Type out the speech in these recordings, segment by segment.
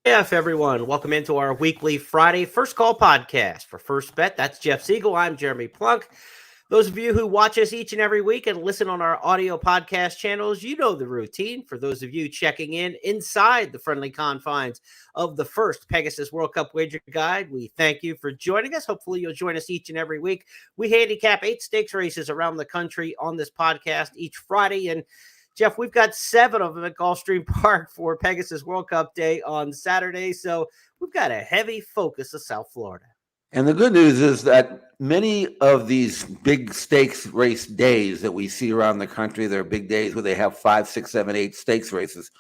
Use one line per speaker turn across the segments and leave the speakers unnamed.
Everyone. Welcome into our weekly Friday First Call podcast for First Bet. That's Jeff Siegel. I'm Jeremy Plonk. Those of you who watch us each and every week and listen on our audio podcast channels, you know the routine. For those of you checking in inside the friendly confines of the first Pegasus World Cup Wager Guide, we thank you for joining us. Hopefully you'll join us each and every week. We handicap 8 stakes races around the country on this podcast each Friday, and Jeff, we've got 7 of them at Gulfstream Park for Pegasus World Cup Day on Saturday. So we've got a heavy focus of South Florida.
And the good news is that many of these big stakes race days that we see around the country, they're big days where they have 5, 6, 7, 8 stakes races.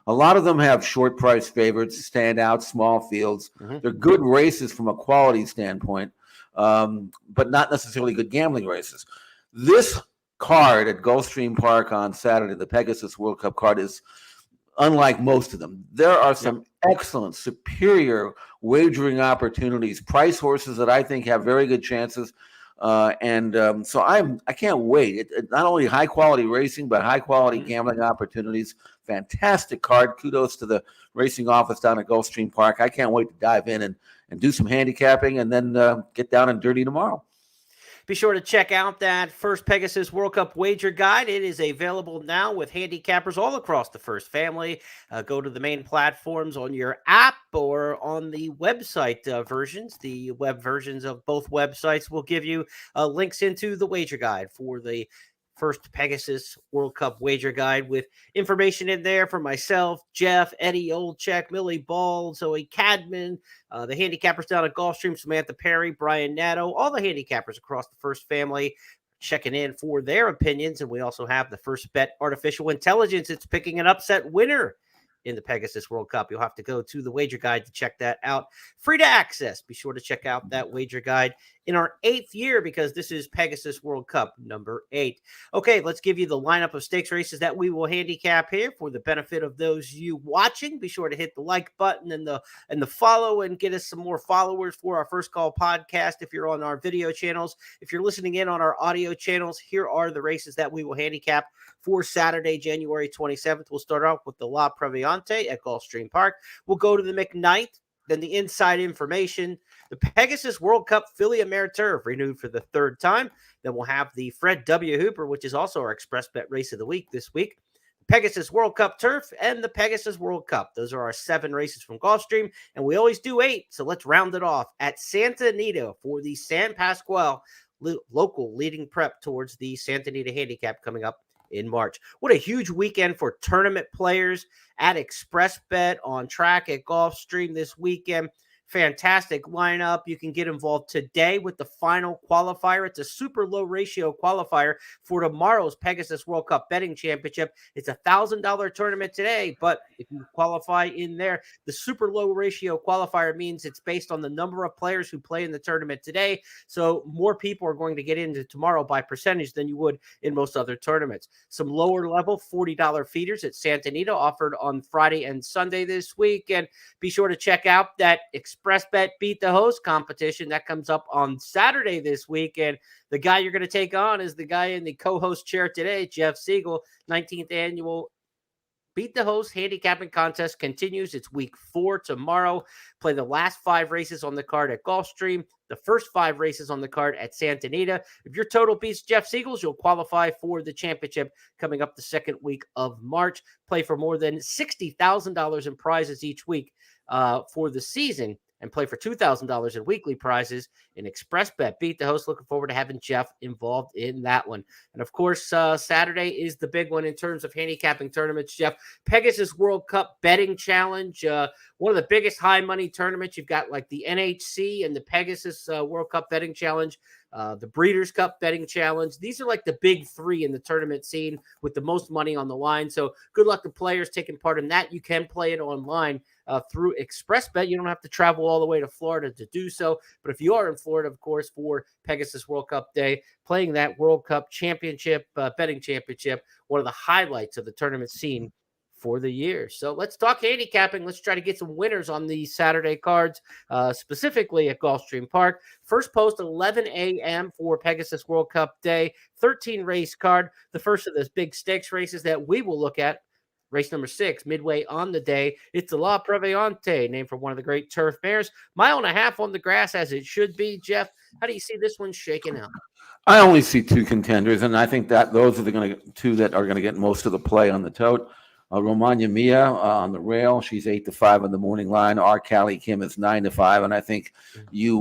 A lot of them have short price favorites, standout, small fields. They're good races from a quality standpoint, but not necessarily good gambling races. This card at Gulfstream Park on Saturday, the Pegasus World Cup card, is unlike most of them. There are some excellent, superior wagering opportunities, price horses that I think have very good chances. So I can't wait. Not only high quality racing, but high quality gambling opportunities. Fantastic card. Kudos to the racing office down at Gulfstream Park. I can't wait to dive in and do some handicapping and then get down and dirty tomorrow.
Be sure to check out that first Pegasus World Cup Wager Guide. It is available now with handicappers all across the first family. Go to the main platforms on your app or on the website versions. The web versions of both websites will give you links into the Wager Guide for the first Pegasus World Cup Wager Guide, with information in there for myself, Jeff, Eddie Olczyk, Millie Ball, Zoe Cadman, the handicappers down at Gulfstream, Samantha Perry, Brian Natto, all the handicappers across the first family checking in for their opinions. And we also have the First Bet Artificial Intelligence. It's picking an upset winner in the Pegasus World Cup. You'll have to go to the Wager Guide to check that out. Free to access. Be sure to check out that Wager Guide in our 8th year, because this is Pegasus World Cup number 8. Okay, let's give you the lineup of stakes races that we will handicap here for the benefit of those you watching. Be sure to hit the like button and the follow, and get us some more followers for our First Call podcast if you're on our video channels. If you're listening in on our audio channels, here are the races that we will handicap for Saturday, January 27th. We'll start off with the La Previante at Gulfstream Park. We'll go to the McKnight, then the inside information, the Pegasus World Cup Filly Mare Turf, renewed for the 3rd time. Then we'll have the Fred W. Hooper, which is also our Express Bet Race of the Week this week. Pegasus World Cup Turf and the Pegasus World Cup. Those are our 7 races from Gulfstream, and we always do 8, so let's round it off at Santa Anita for the San Pasqual local leading prep towards the Santa Anita Handicap coming up in March. What a huge weekend for tournament players at Express Bet on track at Gulfstream this weekend. Fantastic lineup. You can get involved today with the final qualifier. It's a super low ratio qualifier for tomorrow's Pegasus World Cup Betting Championship. It's a $1,000 tournament today, but if you qualify in there, the super low ratio qualifier means it's based on the number of players who play in the tournament today. So more people are going to get into tomorrow by percentage than you would in most other tournaments. Some lower level $40 feeders at Santa Anita offered on Friday and Sunday this week. And be sure to check out that Express Bet Beat the Host competition that comes up on Saturday this week. And the guy you're going to take on is the guy in the co-host chair today, Jeff Siegel. 19th annual Beat the Host handicapping contest continues. It's week 4 tomorrow. Play the last 5 races on the card at Gulfstream, the first 5 races on the card at Santa Anita. If your total beats Jeff Siegel's, you'll qualify for the championship coming up the 2nd week of March. Play for more than $60,000 in prizes each week for the season, and play for $2,000 in weekly prizes in Express Bet Beat the Host. Looking forward to having Jeff involved in that one. And of course, Saturday is the big one in terms of handicapping tournaments, Jeff. Pegasus World Cup Betting Challenge, one of the biggest high money tournaments. You've got like the NHC and the Pegasus World Cup Betting Challenge, the Breeders' Cup Betting Challenge. These are like the big 3 in the tournament scene with the most money on the line. So good luck to players taking part in that. You can play it online through Express Bet. You don't have to travel all the way to Florida to do so. But if you are in Florida, of course, for Pegasus World Cup Day, playing that World Cup Championship, betting championship, one of the highlights of the tournament scene for the year. So let's talk handicapping. Let's try to get some winners on these Saturday cards, specifically at Gulfstream Park. First post 11 a.m. for Pegasus World Cup Day, 13 race card. The first of those big stakes races that we will look at Race number 6, midway on the day. It's the La Previante, named for one of the great turf mares. 1.5 miles on the grass, as it should be. Jeff, how do you see this one shaking out?
I only see 2 contenders, and I think that those are the two that are going to get most of the play on the tote. Romagna Mia on the rail, she's 8-5 on the morning line. Our Cali Kim is 9-5, and I think you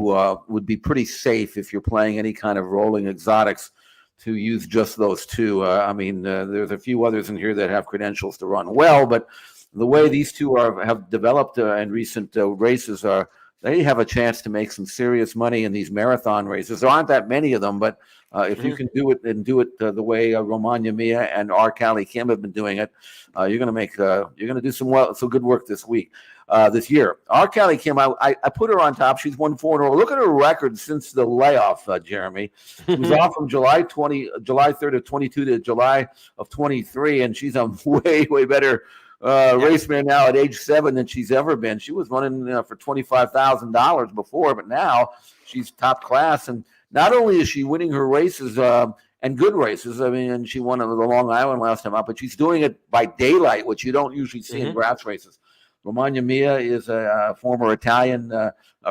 would be pretty safe if you're playing any kind of rolling exotics to use just those 2. I mean, there's a few others in here that have credentials to run well, but the way these 2 have developed in recent races they have a chance to make some serious money in these marathon races. There aren't that many of them, but if you can do it and do it the way Romagna Mia and our Cali Kim have been doing it, you're going to do some good work this year. Our Cali Kim, I put her on top. She's won 4 in a row. Look at her record since the layoff, Jeremy. She was off from July 3rd of 22 to July of 23, and she's a way better raceman now at age 7 than she's ever been. She was running for $25,000 before, but now she's top class. And not only is she winning her races and good races, I mean, and she won the Long Island last time out, but she's doing it by daylight, which you don't usually see in grass races. Romagna Mia is a former Italian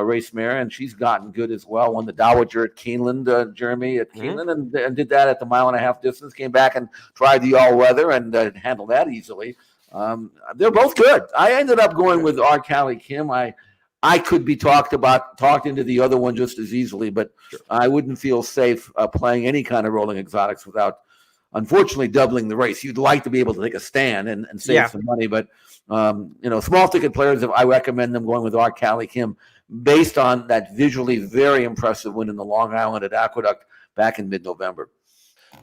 race mare, and she's gotten good as well. Won the Dowager at Keeneland, Jeremy, at Keeneland, and did that at the 1.5-mile distance. Came back and tried the all-weather and handled that easily. They're both good. I ended up going with our Cali Kim. I could be talked into the other one just as easily, but I wouldn't feel safe playing any kind of rolling exotics without, unfortunately, doubling the race. You'd like to be able to take a stand and save some money, but small ticket players, I recommend them going with our Cali Kim based on that visually very impressive win in the Long Island at Aqueduct back in mid-November.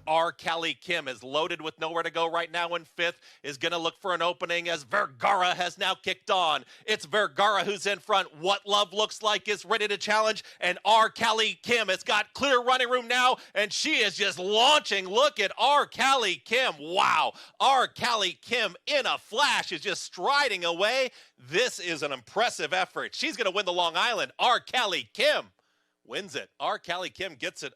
Our Cali Kim is loaded with nowhere to go right now in 5th, is going to look for an opening as Vergara has now kicked on. It's Vergara who's in front. What Love Looks Like is ready to challenge, and our Cali Kim has got clear running room now, and she is just launching. Look at our Cali Kim. Wow. Our Cali Kim in a flash is just striding away. This is an impressive effort. She's going to win the Long Island. Our Cali Kim wins it. Our Cali Kim gets it.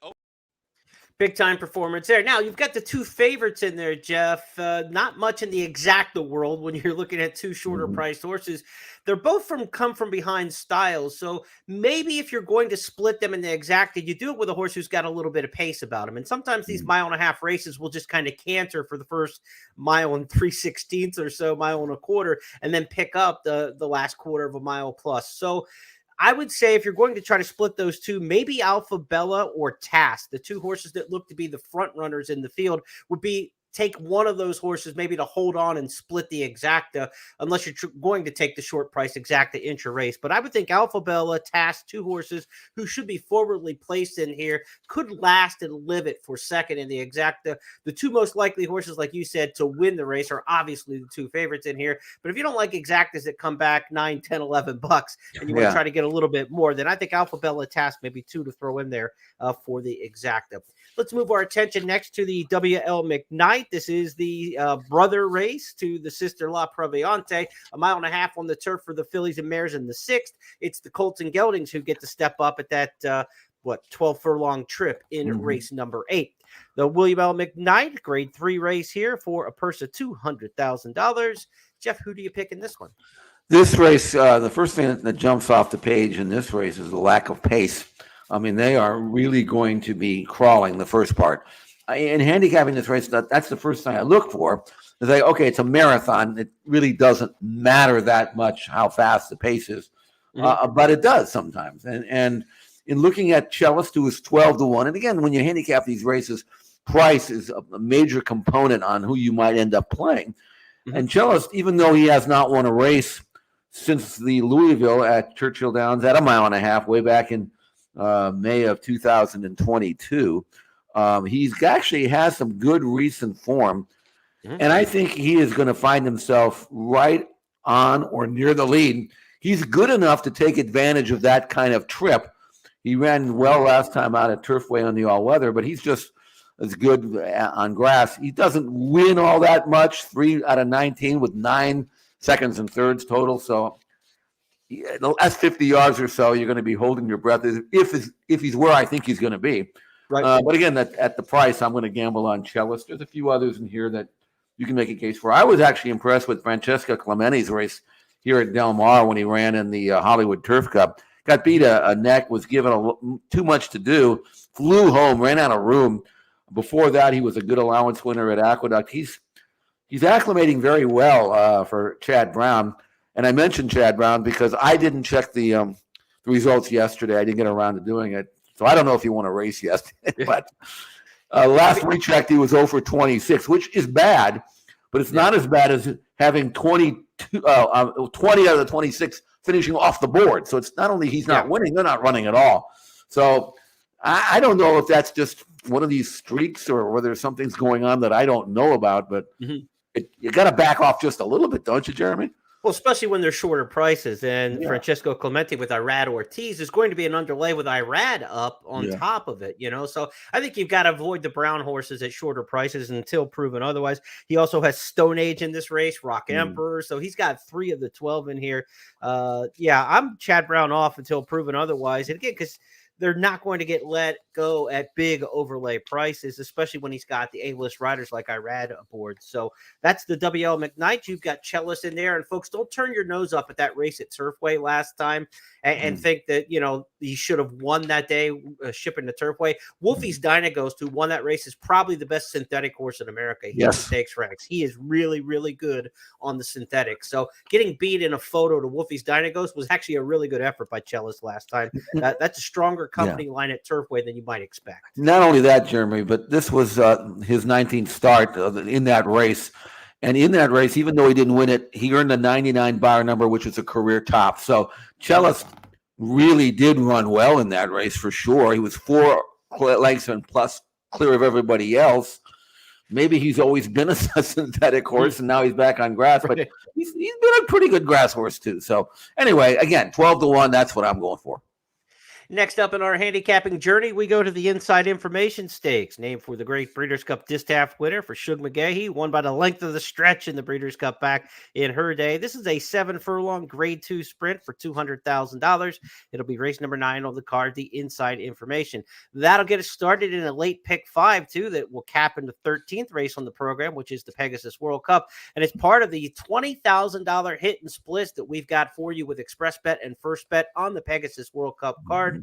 Big time performance there. Now, you've got the 2 favorites in there, Jeff. Not much in the exacta world when you're looking at 2 shorter priced horses. They're both come from behind styles. So maybe if you're going to split them in the exacta, you do it with a horse who's got a little bit of pace about him. And sometimes these 1.5-mile races will just kind of canter for the first 1 3/16 or so, 1.25 miles, and then pick up the last 1/4 mile plus. So I would say if you're going to try to split those 2, maybe Alpha Bella or Task, the 2 horses that look to be the front runners in the field, would be take one of those horses maybe to hold on and split the exacta, unless you're going to take the short price exacta intra race. But I would think Alpha Bella, Task, 2 horses who should be forwardly placed in here, could last and live it for second in the exacta. The 2 most likely horses, like you said, to win the race are obviously the 2 favorites in here. But if you don't like exactas that come back $9, $10, $11 and you want to try to get a little bit more, then I think Alpha Bella, Task, maybe 2 to throw in there for the exacta. Let's move our attention next to the WL McKnight. This is the brother race to the sister La Previante, 1.5 miles on the turf for the fillies and mares in the 6th. It's the Colts and Geldings who get to step up at that 12 furlong trip in race number 8. The William L. McKnight grade 3 race here for a purse of $200,000. Jeff, who do you pick in this one?
This race, the first thing that jumps off the page in this race is the lack of pace. I mean, they are really going to be crawling the first part. In handicapping this race, that's the first thing I look for. Is like, okay, it's a marathon. It really doesn't matter that much how fast the pace is, but it does sometimes. And in looking at Cellist, who is 12-1, and again, when you handicap these races, price is a major component on who you might end up playing. And Cellist, even though he has not won a race since the Louisville at Churchill Downs at 1.5 miles, way back in May of 2022. He's actually has some good recent form, and I think he is going to find himself right on or near the lead. He's good enough to take advantage of that kind of trip. He ran well last time out at Turfway on the all-weather, but he's just as good on grass. He doesn't win all that much, 3 out of 19 with 9 seconds and thirds total, so that's 50 yards or so. You're going to be holding your breath if he's where I think he's going to be. Right. But again, at the price, I'm going to gamble on Cellist. There's a few others in here that you can make a case for. I was actually impressed with Francesco Clementi's race here at Del Mar when he ran in the Hollywood Turf Cup. Got beat a neck, was given too much to do, flew home, ran out of room. Before that, he was a good allowance winner at Aqueduct. He's acclimating very well for Chad Brown. And I mentioned Chad Brown because I didn't check the results yesterday. I didn't get around to doing it. So I don't know if he won a race yesterday. But last we checked, he was 0 for 26, which is bad. But it's not as bad as having 20 out of the 26 finishing off the board. So it's not only he's not winning, they're not running at all. So I don't know if that's just one of these streaks or whether something's going on that I don't know about. But you got to back off just a little bit, don't you, Jeremy?
Well, especially when they're shorter prices. And Francesco Clementi with Irad Ortiz is going to be an underlay with Irad up on top of it, So I think you've got to avoid the brown horses at shorter prices until proven otherwise. He also has Stone Age in this race, Rock Emperor. So he's got 3 of the 12 in here. I'm Chad Brown off until proven otherwise. And again, because they're not going to get let go at big overlay prices, especially when he's got the A-list riders like Irad aboard. So that's the WL McKnight. You've got Chellis in there. And folks, don't turn your nose up at that race at Turfway last time and think that, he should have won that day shipping to Turfway. Wolfie's Dynaghost, who won that race, is probably the best synthetic horse in America. He takes ranks. He is really, really good on the synthetic. So getting beat in a photo to Wolfie's Dynaghost was actually a really good effort by Chellis last time. That's a stronger company line at Turfway than you might expect.
Not only that, Jeremy, but this was his 19th start in that race. And in that race, even though he didn't win it, he earned a 99 bar number, which is a career top. So Chellis really did run well in that race for sure. He was 4 lengths and plus clear of everybody else. Maybe he's always been a synthetic horse, and now he's back on grass. But he's been a pretty good grass horse too. So anyway, again, 12-1. That's what I'm going for.
Next up in our handicapping journey, we go to the Inside Information Stakes, named for the great Breeders' Cup Distaff winner for Shug McGahee, won by the length of the stretch in the Breeders' Cup back in her day. This is a 7-furlong Grade 2 sprint for $200,000. It'll be race number 9 on the card, the Inside Information. That'll get us started in a late pick 5, too, that will cap in the 13th race on the program, which is the Pegasus World Cup. And it's part of the $20,000 hit and splits that we've got for you with Express Bet and First Bet on the Pegasus World Cup card.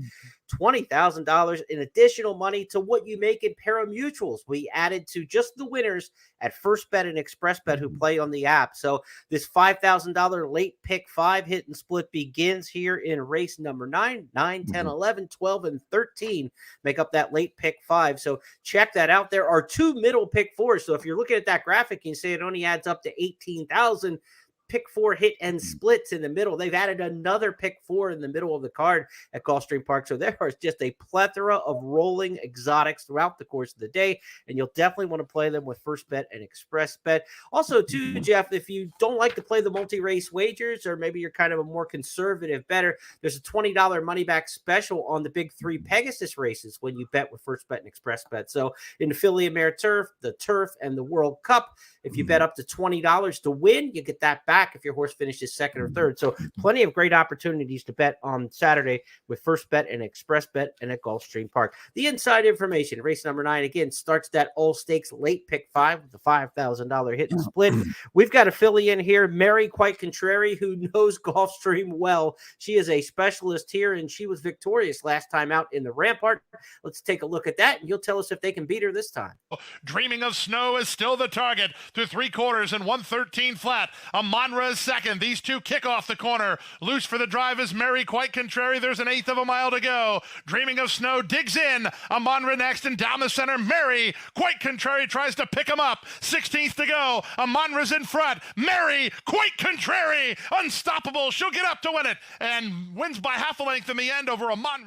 $20,000 in additional money to what you make in pari-mutuels. We added to just the winners at First Bet and Express Bet who play on the app. So this $5,000 late pick 5 hit and split begins here in race number 9, 10, 11, 12, and 13 make up that late pick 5. So check that out. There are 2 middle pick 4s. So if you're looking at that graphic and you say it only adds up to 18,000, pick 4 hit and splits in the middle. They've added another pick 4 in the middle of the card at Gulfstream Park. So there is just a plethora of rolling exotics throughout the course of the day, and you'll definitely want to play them with First Bet and Express Bet. Also, too, Jeff, if you don't like to play the multi-race wagers, or maybe you're kind of a more conservative bettor, there's a $20 money-back special on the big 3 Pegasus races when you bet with First Bet and Express Bet. So in the Philly Mare Turf, the Turf, and the World Cup, if you bet up to $20 to win, you get that back if your horse finishes 2nd or 3rd. So plenty of great opportunities to bet on Saturday with First Bet and Express Bet and at Gulfstream Park. The Inside Information, race number 9, again, starts that all stakes late pick 5 with the $5,000 hit and split. We've got a filly in here, Mary Quite Contrary, who knows Gulfstream well. She is a specialist here, and she was victorious last time out in the Rampart. Let's take a look at that, and you'll tell us if they can beat her this time.
Dreaming of Snow is still the target through 3/4 and 113 flat. Amonra is second. These 2 kick off the corner. Loose for the drive is Mary Quite Contrary. There's an 1/8 of a mile to go. Dreaming of Snow digs in. Amonra next, and down the center, Mary Quite Contrary tries to pick him up. 16th to go. Amonra's in front. Mary Quite Contrary, unstoppable. She'll get up to win it and wins by half a length in the end over Amonra.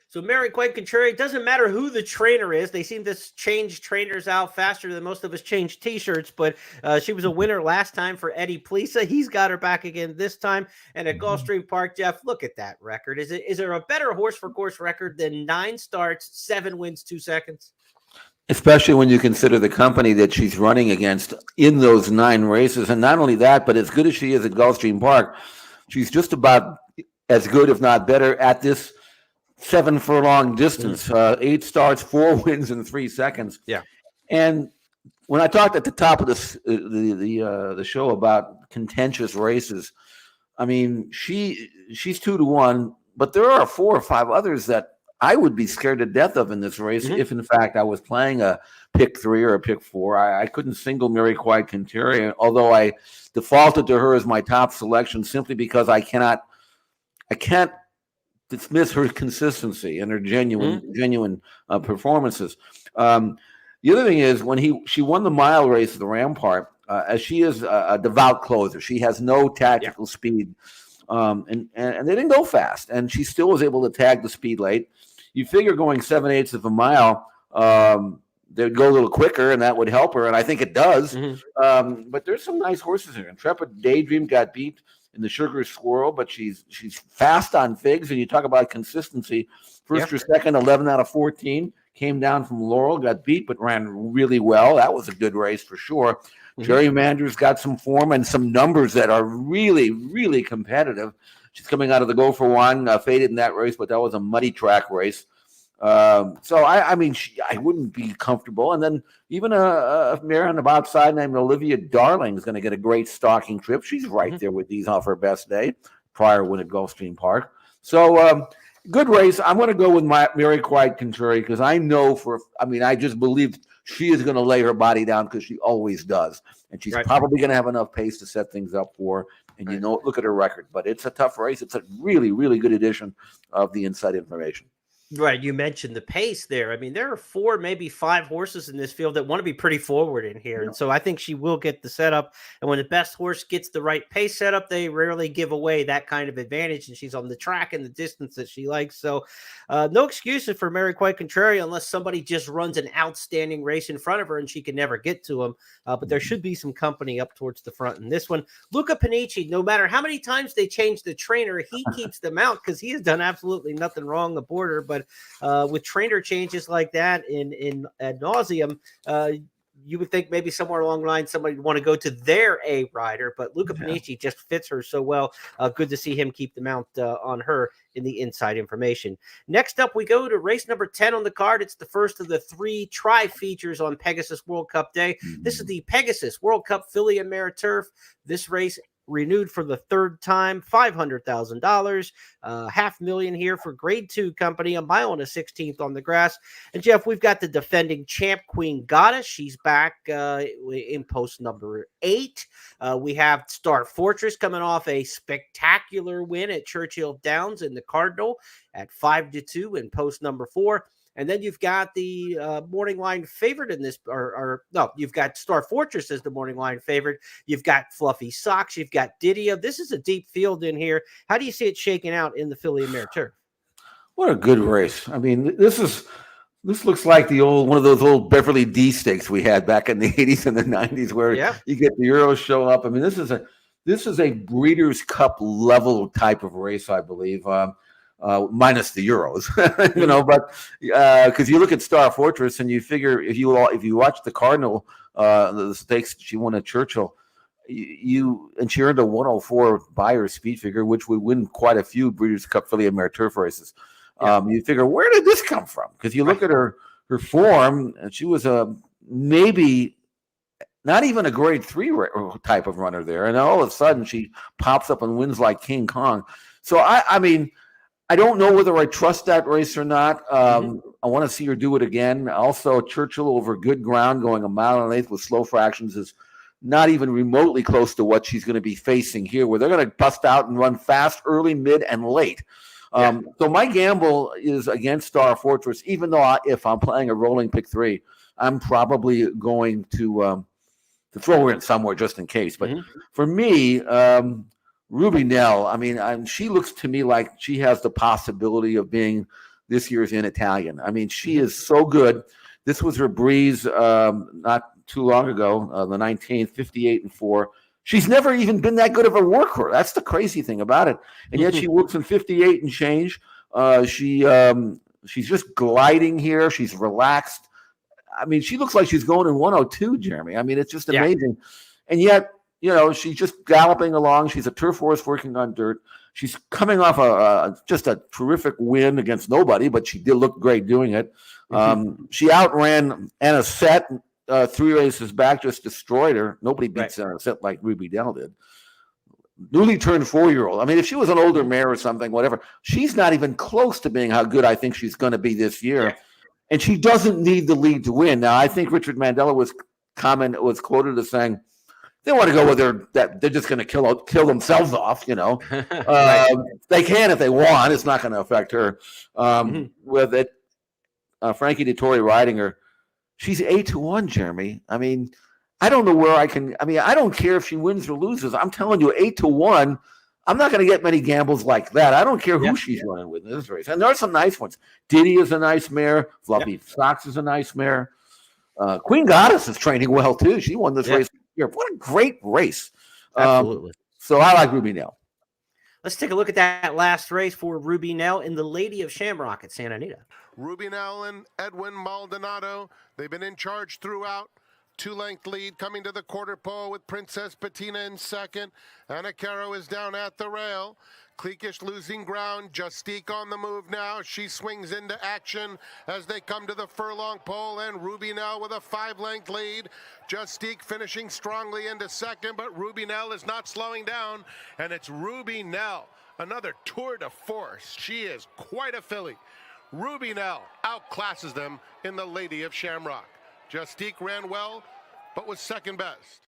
So Mary Quite Contrary, it doesn't matter who the trainer is. They seem to change trainers out faster than most of us change T-shirts, but she was a winner last time for Eddie Plisa. He's got her back again this time. And at Gulfstream Park, Jeff, look at that record. Is there a better horse for course record than 9 starts, 7 wins, 2 seconds?
Especially when you consider the company that she's running against in those 9 races. And not only that, but as good as she is at Gulfstream Park, she's just about as good, if not better, at this 7-furlong distance. 8 starts, 4 wins in 3 seconds.
Yeah.
And when I talked at the top of this the show about contentious races, I mean she's 2-1, but there are 4 or 5 others that I would be scared to death of in this race if, in fact, I was playing a pick 3 or a pick 4. I couldn't single Mary Quite Contrarian, although I defaulted to her as my top selection simply because I can't dismiss her consistency and her genuine performances. The other thing is when she won the mile race at the Rampart, as she is a devout closer, she has no tactical speed, and they didn't go fast, and she still was able to tag the speed late. You figure going 7/8 of a mile, they'd go a little quicker, and that would help her, and I think it does. But there's some nice horses here. Intrepid Daydream got beat in the Sugar Squirrel, but she's fast on figs, and you talk about consistency. First or second, 11 out of 14. Came down from Laurel, got beat, but ran really well. That was a good race for sure. Jerry Mander's got some form and some numbers that are really, really competitive. She's coming out of the Go for One, faded in that race, but that was a muddy track race. So I mean, I wouldn't be comfortable. And then even a mare on the outside named Olivia Darling is going to get a great stalking trip. She's right there with these off her best day, prior win at Gulfstream Park. So good race. I'm going to go with my Mary Quite Contrary because I know I just believe she is going to lay her body down because she always does. And she's probably going to have enough pace to set things up for her. And look at her record. But it's a tough race. It's a really, really good edition of the Inside Information.
Right, you mentioned the pace there. I mean, there are 4, maybe 5 horses in this field that want to be pretty forward in here. And so I think she will get the setup. And when the best horse gets the right pace setup, they rarely give away that kind of advantage. And she's on the track and the distance that she likes. So no excuses for Mary Quite Contrary unless somebody just runs an outstanding race in front of her and she can never get to them. But there should be some company up towards the front in this one. Luca Panici, no matter how many times they change the trainer, he keeps them out because he has done absolutely nothing wrong aboard her. But with trainer changes like that in ad nauseum, you would think maybe somewhere along the line somebody would want to go to their A rider, but Luca Panici just fits her so well. Good to see him keep the mount on her in the Inside Information. Next up, we go to race number 10 on the card. It's the first of the 3 tri-features on Pegasus World Cup Day. This is the Pegasus World Cup Filly and Mare Turf. This race renewed for the 3rd time, $500,000, $500,000 here for Grade 2 company, 1 mile and a 16th on the grass. And Jeff, we've got the defending champ, Queen Goddess. She's back in post number 8. We have Star Fortress coming off a spectacular win at Churchill Downs in the Cardinal at 5-2 in post number 4. And then you've got the morning line favorite in this, you've got Star Fortress as the morning line favorite. You've got Fluffy Socks. You've got Didia. This is a deep field in here. How do you see it shaking out in the Filly and Mare Turf?
What a good race. I mean, this looks like one of those old Beverly D stakes we had back in the 80s and the 90s where you get the Euros show up. I mean, this is a Breeders' Cup level type of race, I believe. Minus the Euros, but because you look at Star Fortress and you figure if you watch the Cardinal, the stakes she won at Churchill, and she earned a 104 Beyer speed figure, which would win quite a few Breeders' Cup Filly and Mare Turf races. You figure, where did this come from? Because you look at her form, and she was maybe not even a Grade 3 type of runner there, and all of a sudden she pops up and wins like King Kong. So I mean, I don't know whether I trust that race or not. I want to see her do it again. Also, Churchill over good ground going 1.1 miles with slow fractions is not even remotely close to what she's going to be facing here, where they're going to bust out and run fast, early, mid, and late. So my gamble is against Star Fortress, even though if I'm playing a rolling pick 3, I'm probably going to throw her in somewhere just in case. But for me, Ruby Nell, I mean, she looks to me like she has the possibility of being this year's in Italian. I mean, she is so good. This was her breeze not too long ago, the 19th, 58-4. She's never even been that good of a worker. That's the crazy thing about it. And yet she works in 58 and change. She's just gliding here. She's relaxed. I mean, she looks like she's going in 102, Jeremy. I mean, it's just amazing. And yet, she's just galloping along. She's a turf horse working on dirt. She's coming off just a terrific win against nobody, but she did look great doing it. She outran Anna Sett 3 races back just destroyed her. Nobody beats her except like Ruby Dell did. Newly turned 4-year-old. I mean, if she was an older mare or something, whatever, she's not even close to being how good I think she's going to be this year.
Yeah.
And she doesn't need the lead to win. Now, I think Richard Mandela was quoted as saying they want to go with her that they're just going to kill themselves off. You know, they can if they want. It's not going to affect her. With it, Frankie Dettori riding her, she's 8-1. Jeremy, I mean, I don't know where I can. I mean, I don't care if she wins or loses. I'm telling you, 8-1. I'm not going to get many gambles like that. I don't care who she's running with in this race. And there are some nice ones. Diddy is a nice mare. Fluffy Socks is a nice mare. Queen Goddess is training well, too. She won this race. What a great race.
Absolutely.
So I like Ruby Nell.
Let's take a look at that last race for Ruby Nell in the Lady of Shamrock at Santa Anita.
Ruby Nell and Edwin Maldonado, they've been in charge throughout. 2-length lead coming to the quarter pole with Princess Patina in second. Anna Caro is down at the rail. Cleekish losing ground. Justique on the move now. She swings into action as they come to the furlong pole, and Ruby Nell with a 5-length lead. Justique finishing strongly into second, but Ruby Nell is not slowing down, and it's Ruby Nell, another tour de force. She is quite a filly. Ruby Nell outclasses them in the Lady of Shamrock. Justique ran well, but was second best.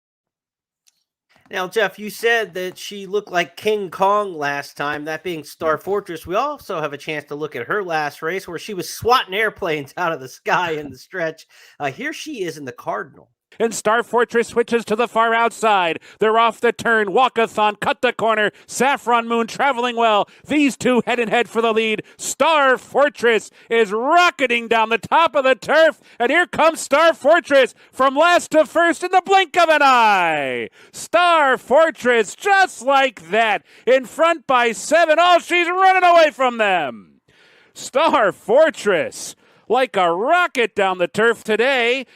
Now, Jeff, you said that she looked like King Kong last time, that being Star Fortress. We also have a chance to look at her last race where she was swatting airplanes out of the sky in the stretch. Here she is in the Cardinal.
And Star Fortress switches to the far outside. They're off the turn. Walkathon cut the corner. Saffron Moon traveling well. These two head and head for the lead. Star Fortress is rocketing down the top of the turf. And here comes Star Fortress from last to first in the blink of an eye. Star Fortress just like that. In front by 7. Oh, she's running away from them. Star Fortress like a rocket down the turf today.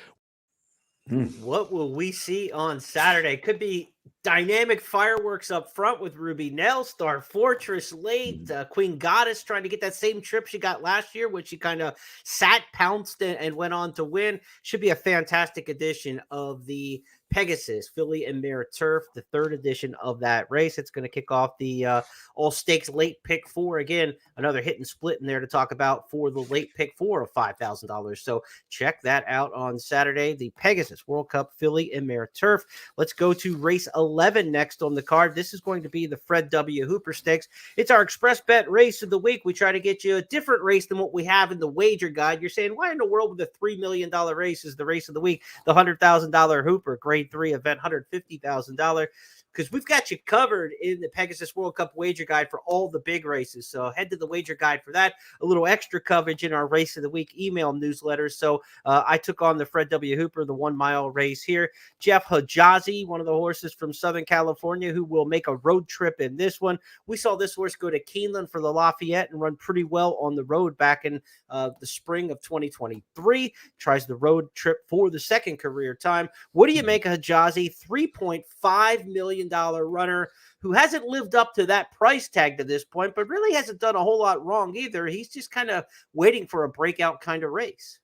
What will we see on Saturday? Could be dynamic fireworks up front with Ruby Nell, Star Fortress late, Queen Goddess trying to get that same trip she got last year, which she kind of sat, pounced, and went on to win. Should be a fantastic edition of the Pegasus Filly and Mare Turf, the 3rd edition of that race. It's going to kick off the all stakes late pick 4. Again, another hit and split in there to talk about for the late pick 4 of $5,000. So check that out on Saturday, the Pegasus World Cup Filly and Mare Turf. Let's go to race 11 next on the card. This is going to be the Fred W. Hooper Stakes. It's our express bet race of the week. We try to get you a different race than what we have in the wager guide. You're saying, why in the world with a $3 million race is the race of the week? The $100,000 Hooper Grade 3 event, $150,000, because we've got you covered in the Pegasus World Cup wager guide for all the big races. So head to the wager guide for that. A little extra coverage in our race of the week email newsletters. So I took on the Fred W. Hooper, the 1 mile race here. Jeff Hijazi, one of the horses from Southern California, who will make a road trip in this one. We saw this horse go to Keeneland for the Lafayette and run pretty well on the road back in the spring of 2023. Tries the road trip for the second career time. What do you make of Hijazi? $3.5 million runner who hasn't lived up to that price tag to this point, but really hasn't done a whole lot wrong either. He's just kind of waiting for a breakout kind of race.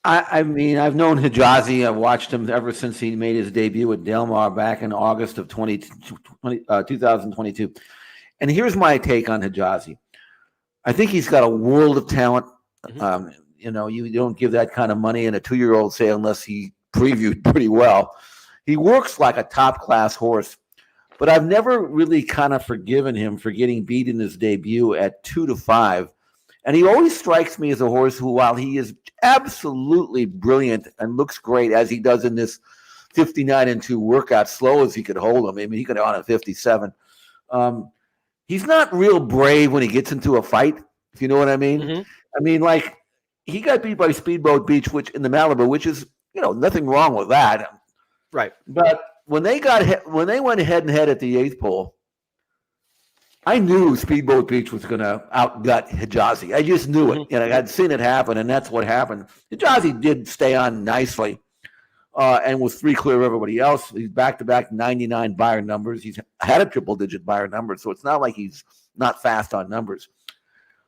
I mean, I've known Hijazi. I've watched him ever since he made his debut at Del Mar back in August of 2022. And here's my take on Hijazi. I think he's got a world of talent. You know, you don't give that kind of money in a 2-year-old, say, unless he previewed pretty well. He works like a top-class horse, but I've never really kind of forgiven him for getting beat in his debut at 2-5. And he always strikes me as a horse who, while he is absolutely brilliant and looks great as he does in this 59-2 workout, slow as he could hold him. I mean, he could have on at 57. He's not real brave when he gets into a fight, if you know what I mean. I mean, like, he got beat by Speedboat Beach, which in the Malibu, which is, you know, nothing wrong with that.
Right.
But when they went head and head at the 8th pole, I knew Speedboat Beach was going to outgut Hijazi. I just knew it. You know, I'd seen it happen, and that's what happened. Hijazi did stay on nicely and was 3 clear of everybody else. He's back-to-back 99 buyer numbers. He's had a triple-digit buyer number, so it's not like he's not fast on numbers.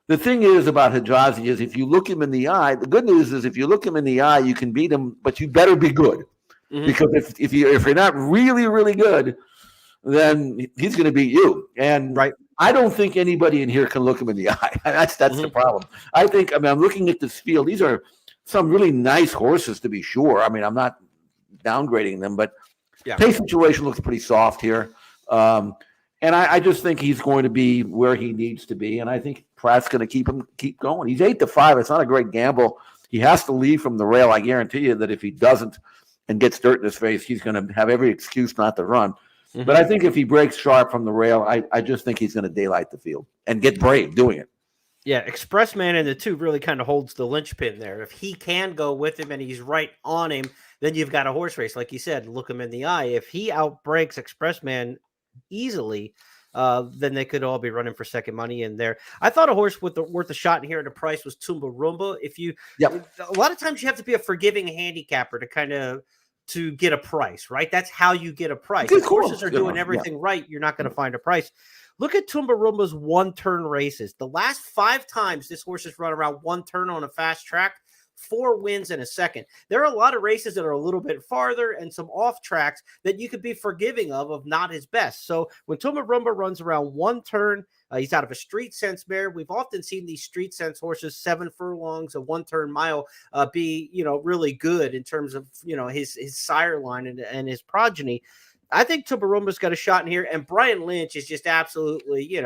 The thing is about Hijazi is if you look him in the eye, the good news is if you look him in the eye, you can beat him, but you better be good.
Mhm.
Because if you're not really, really good, then he's going to beat you. And
Right.
I don't think anybody in here can look him in the eye. That's the problem. I'm looking at this field. These are some really nice horses, to be sure. I mean, I'm not downgrading them, but pace situation looks pretty soft here. And I just think he's going to be where he needs to be. And I think Pratt's going to keep going. He's 8-5. It's not a great gamble. He has to leave from the rail. I guarantee you that if he doesn't and gets dirt in his face, he's going to have every excuse not to run. But I think if he breaks sharp from the rail, I just think he's going to daylight the field and get brave doing it.
Yeah, Expressman in the 2 really kind of holds the linchpin there. If he can go with him and he's right on him, then you've got a horse race. Like you said, look him in the eye. If he outbreaks Expressman easily, then they could all be running for second money in there. I thought a horse worth a shot in here at a price was Tumba Roomba. A lot of times you have to be a forgiving handicapper to get a price, right? That's how you get a price. If horses are doing everything right, you're not going to find a price. Look at Tumba Roomba's one-turn races. The last 5 times this horse has run around one turn on a fast track, 4 wins in a second. There are a lot of races that are a little bit farther and some off tracks that you could be forgiving of not his best. So when Tumba Roomba runs around one turn, he's out of a street sense mare. We've often seen these street sense horses, 7 furlongs, a 1-turn mile, be, really good in terms of, his sire line and his progeny. I think Tumba Roomba's got a shot in here, and Brian Lynch is just absolutely,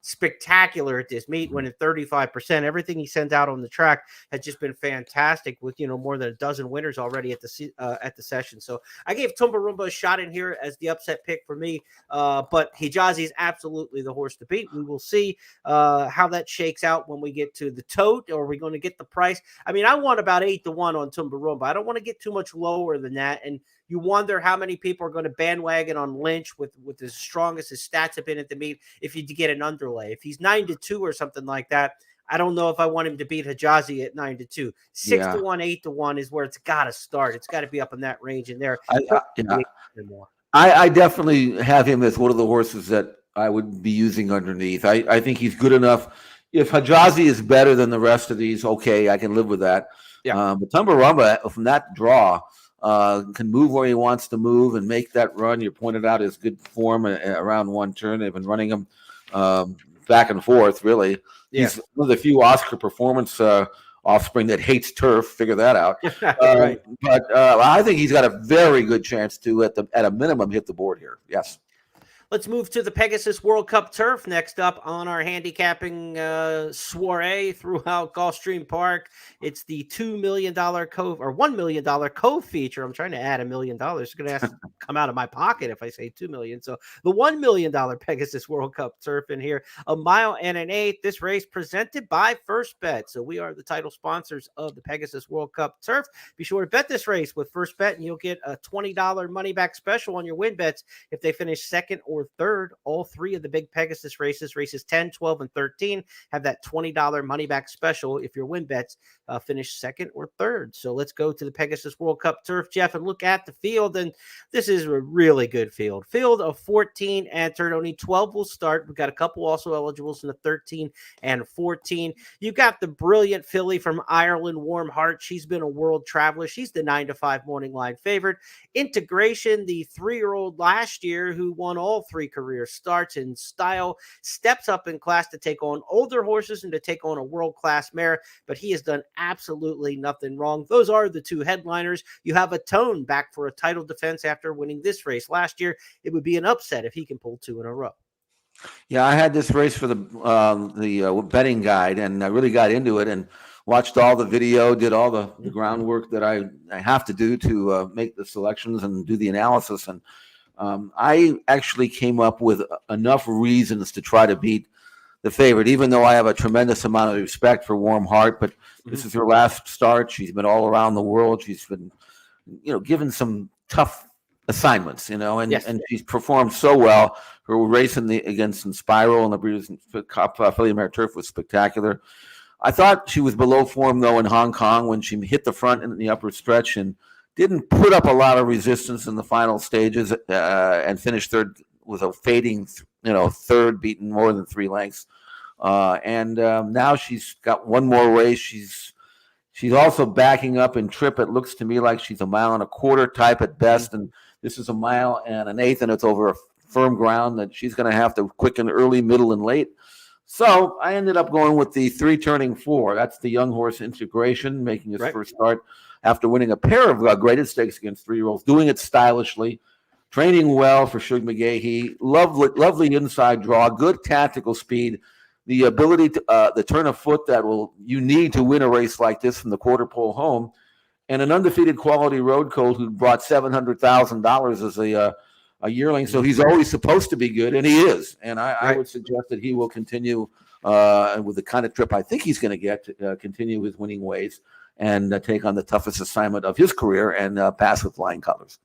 spectacular at this meet, winning 35%. Everything he sends out on the track has just been fantastic with, more than a dozen winners already at the session. So I gave Tumba Roomba a shot in here as the upset pick for me. But Hijazi is absolutely the horse to beat. We will see how that shakes out when we get to the tote. Or are we going to get the price? I mean, I want about 8-1 on Tumba Roomba. I don't want to get too much lower than that. And you wonder how many people are going to bandwagon on Lynch with as strong as his stats have been at the meet if you get an underlay. If he's 9-2 or something like that, I don't know if I want him to beat Hijazi at 9-2. 6-1, 8-1 is where it's got to start. It's got to be up in that range in there.
I definitely have him as one of the horses that I would be using underneath. I think he's good enough. If Hijazi is better than the rest of these, okay, I can live with that. But Tumba Roomba, from that draw, can move where he wants to move and make that run. You pointed out his good form around one turn. They've been running him back and forth, really. He's one of the few Oscar performance offspring that hates turf. Figure that out.
Right.
But I think he's got a very good chance to, at a minimum, hit the board here. Yes.
Let's move to the Pegasus World Cup turf next up on our handicapping soiree throughout Gulfstream Park. It's the $2 million Cove or $1 million Cove feature. I'm trying to add $1 million. It's going to have to come out of my pocket if I say $2 million. So the $1 million Pegasus World Cup turf in here, 1 mile and an eighth. This race presented by First Bet. So we are the title sponsors of the Pegasus World Cup turf. Be sure to bet this race with First Bet, and you'll get a $20 money back special on your win bets if they finish second or third. All 3 of the big Pegasus races 10, 12, and 13, have that $20 money back special if your win bets finish second or third. So let's go to the Pegasus World Cup turf, Jeff, and look at the field. And this is a really good field. Field of 14 entered. Only 12 will start. We've got a couple also eligibles in the 13 and 14. You've got the brilliant filly from Ireland, Warm Heart. She's been a world traveler. She's the 9-5 morning line favorite. Integration, the 3-year-old last year who won all 3 career starts in style, steps up in class to take on older horses and to take on a world-class mare, but he has done absolutely nothing wrong. Those are the 2 headliners. You have a Tone back for a title defense after winning this race last year. It would be an upset if he can pull 2 in a row.
Yeah, I had this race for the betting guide, and I really got into it and watched all the video, did all the groundwork that I have to do to make the selections and do the analysis. And I actually came up with enough reasons to try to beat the favorite, even though I have a tremendous amount of respect for Warm Heart. But this is her last start. She's been all around the world. She's been, given some tough assignments, and she's performed so well. Her race against Inspiral and the Breeders' Cup Philly Mare Turf was spectacular. I thought she was below form, though, in Hong Kong when she hit the front in the upper stretch and didn't put up a lot of resistance in the final stages and finished third with a fading, third, beaten more than 3 lengths. Now she's got one more race. She's also backing up in trip. It looks to me like she's a mile and a quarter type at best, and this is a mile and an eighth, and it's over a firm ground that she's going to have to quicken early, middle, and late. So I ended up going with the 3 turning 4. That's the young horse Integration, making his first start after winning a pair of graded stakes against 3-year-olds, doing it stylishly, training well for Shug McGahee. Lovely inside draw, good tactical speed, the ability to the turn of foot that you need to win a race like this from the quarter pole home, and an undefeated quality road colt who brought $700,000 as a yearling. So he's always supposed to be good, and he is. And I would suggest that he will continue with the kind of trip I think he's going to get to continue his winning ways and take on the toughest assignment of his career and pass with flying colors.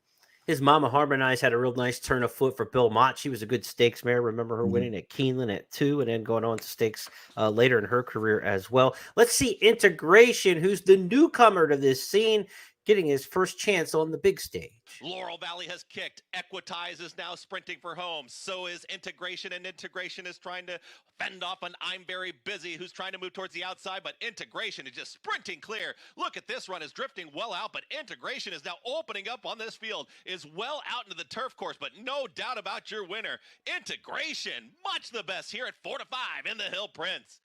His Mama Harmonize had a real nice turn of foot for Bill Mott. She was a good stakes mare. Remember her winning at Keeneland at 2 and then going on to stakes later in her career as well. Let's see Integration, who's the newcomer to this scene, getting his first chance on the big stage.
Laurel Valley has kicked. Equitize is now sprinting for home. So is Integration, and Integration is trying to fend off an I'm Very Busy who's trying to move towards the outside, but Integration is just sprinting clear. Look at this run, is drifting well out, but Integration is now opening up on this field, is well out into the turf course, but no doubt about your winner. Integration, much the best here at 4-5 in the Hill Prince.